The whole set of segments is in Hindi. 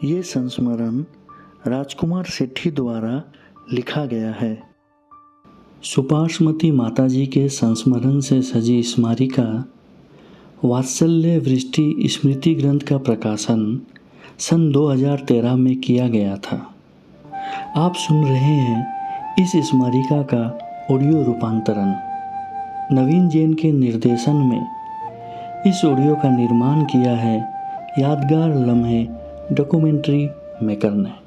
ये संस्मरण राजकुमार सेठी द्वारा लिखा गया है। सुपार्श्वमती माताजी के संस्मरण से सजी स्मारिका वात्सल्य वृष्टि स्मृति ग्रंथ का प्रकाशन सन 2013 में किया गया था। आप सुन रहे हैं इस स्मारिका का ऑडियो रूपांतरण। नवीन जैन के निर्देशन में इस ऑडियो का निर्माण किया है यादगार लम्हे डॉक्यूमेंट्री मेकर ने।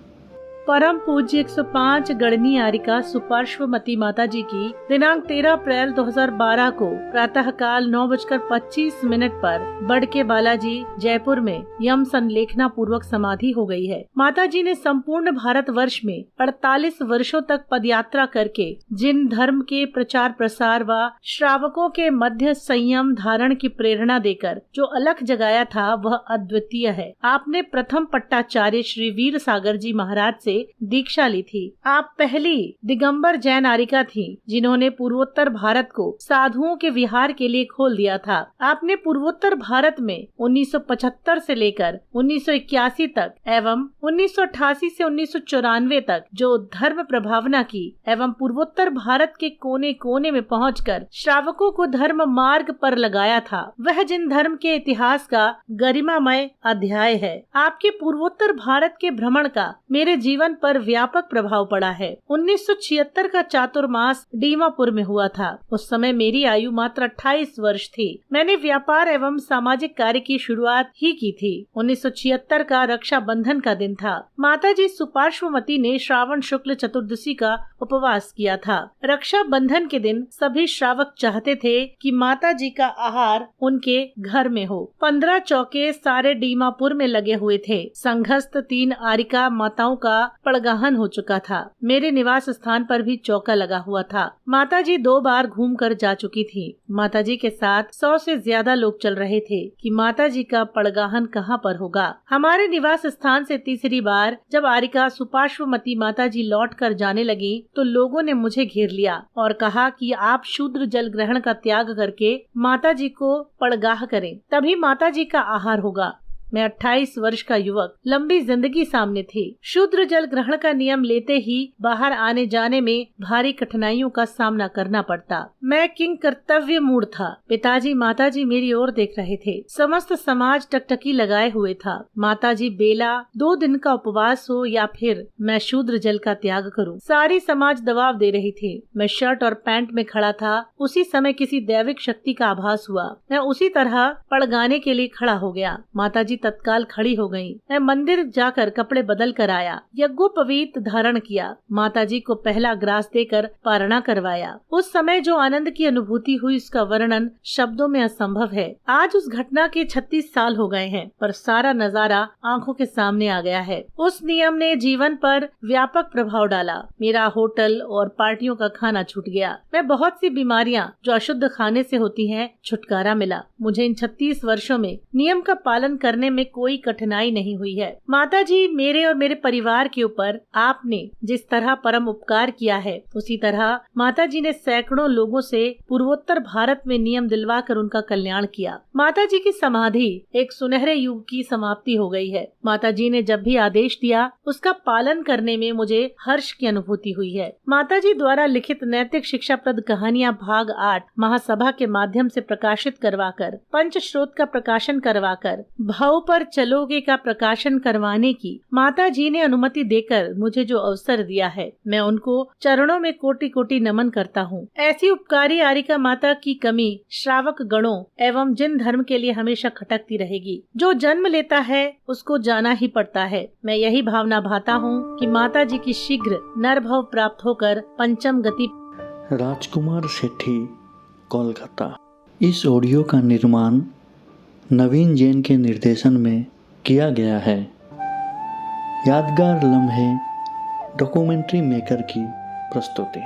परम पूज्य 105 गणनी आरिका सुपार्श्वमती माता जी की दिनांक 13 अप्रैल 2012 को प्रातः काल 9:25 पर बड़के बालाजी जयपुर में यम संलेखना पूर्वक समाधि हो गई है। माता जी ने संपूर्ण भारत वर्ष में 48 वर्षों तक पदयात्रा करके जिन धर्म के प्रचार प्रसार व श्रावकों के मध्य संयम धारण की प्रेरणा देकर जो अलख जगाया था वह अद्वितीय है। आपने प्रथम पट्टाचार्य श्री वीर सागर जी महाराज से दीक्षा ली थी। आप पहली दिगंबर जैन आरिका थी जिन्होंने पूर्वोत्तर भारत को साधुओं के विहार के लिए खोल दिया था। आपने पूर्वोत्तर भारत में 1975 से लेकर 1981 तक एवं 1988 से 1994 तक जो धर्म प्रभावना की एवं पूर्वोत्तर भारत के कोने कोने में पहुंचकर श्रावकों को धर्म मार्ग पर लगाया था, वह जिन धर्म के इतिहास का गरिमामय अध्याय है। आपके पूर्वोत्तर भारत के भ्रमण का मेरे जीवन पर व्यापक प्रभाव पड़ा है। 1976 का चातुर्मास दीमापुर में हुआ था। उस समय मेरी आयु मात्र 28 वर्ष थी। मैंने व्यापार एवं सामाजिक कार्य की शुरुआत ही की थी। 1976 का रक्षाबंधन का दिन था। माताजी सुपार्श्वमती ने श्रावण शुक्ल चतुर्दशी का उपवास किया था। रक्षाबंधन के दिन सभी श्रावक चाहते थे कि माताजी का आहार उनके घर में हो। 15 चौके सारे दीमापुर में लगे हुए थे। संघस्थ 3 आरिका माताओं का पड़गाहन हो चुका था। मेरे निवास स्थान पर भी चौका लगा हुआ था। माताजी 2 बार घूमकर जा चुकी थी। माताजी के साथ 100 से ज्यादा लोग चल रहे थे कि माताजी का पड़गाहन कहाँ पर होगा। हमारे निवास स्थान से तीसरी बार जब आरिका सुपार्श्वमती माताजी लौट कर जाने लगी तो लोगों ने मुझे घेर लिया और कहा कि आप शूद्र जल ग्रहण का त्याग करके माताजी को पड़गाह करें, तभी माताजी का आहार होगा। मैं 28 वर्ष का युवक, लंबी जिंदगी सामने थी। शूद्र जल ग्रहण का नियम लेते ही बाहर आने जाने में भारी कठिनाइयों का सामना करना पड़ता। मैं किंग कर्तव्य मूढ़ था। पिताजी माताजी मेरी ओर देख रहे थे। समस्त समाज टकटकी लगाए हुए था। माताजी बेला 2 दिन का उपवास हो या फिर मैं शूद्र जल का त्याग करूं। सारी समाज दबाव दे रही थी। मैं शर्ट और पैंट में खड़ा था। उसी समय किसी दैविक शक्ति का आभास हुआ। मैं उसी तरह पड़गाने के लिए खड़ा हो गया। माताजी तत्काल खड़ी हो गयी। मैं मंदिर जाकर कपड़े बदल कर आया। यज्ञोपवीत धारण किया। माताजी को पहला ग्रास देकर पारणा करवाया। उस समय जो आनंद की अनुभूति हुई उसका वर्णन शब्दों में असंभव है। आज उस घटना के 36 साल हो गए हैं, पर सारा नजारा आंखों के सामने आ गया है। उस नियम ने जीवन पर व्यापक प्रभाव डाला। मेरा होटल और पार्टियों का खाना छूट गया। मैं बहुत सी बीमारियां जो अशुद्ध खाने से होती हैं छुटकारा मिला। मुझे इन 36 वर्षों में नियम का पालन करने में कोई कठिनाई नहीं हुई है। माताजी मेरे और मेरे परिवार के ऊपर आपने जिस तरह परम उपकार किया है, उसी तरह माताजी ने सैकड़ों लोगों से पूर्वोत्तर भारत में नियम दिलवाकर उनका कल्याण किया। माताजी की समाधि एक सुनहरे युग की समाप्ति हो गई है। माताजी ने जब भी आदेश दिया उसका पालन करने में मुझे हर्ष की अनुभूति हुई है। माताजी द्वारा लिखित नैतिक शिक्षाप्रद कहानियां भाग 8 महासभा के माध्यम से प्रकाशित करवाकर, पंचश्रोत का प्रकाशन करवाकर, भाव पर चलोगे का प्रकाशन करवाने की माताजी ने अनुमति देकर मुझे जो अवसर दिया है, मैं उनको चरणों में कोटि कोटि नमन करता हूँ। ऐसी उपकारी आरिका माता की कमी श्रावक गणों एवं जिन धर्म के लिए हमेशा खटकती रहेगी। जो जन्म लेता है उसको जाना ही पड़ता है। मैं यही भावना भाता हूँ कि माताजी की शीघ्र नरभव प्राप्त होकर पंचम गति। राजकुमार सेठी, कोलकाता। इस ऑडियो का निर्माण नवीन जैन के निर्देशन में किया गया है। यादगार लम्हे डॉक्यूमेंट्री मेकर की प्रस्तुति।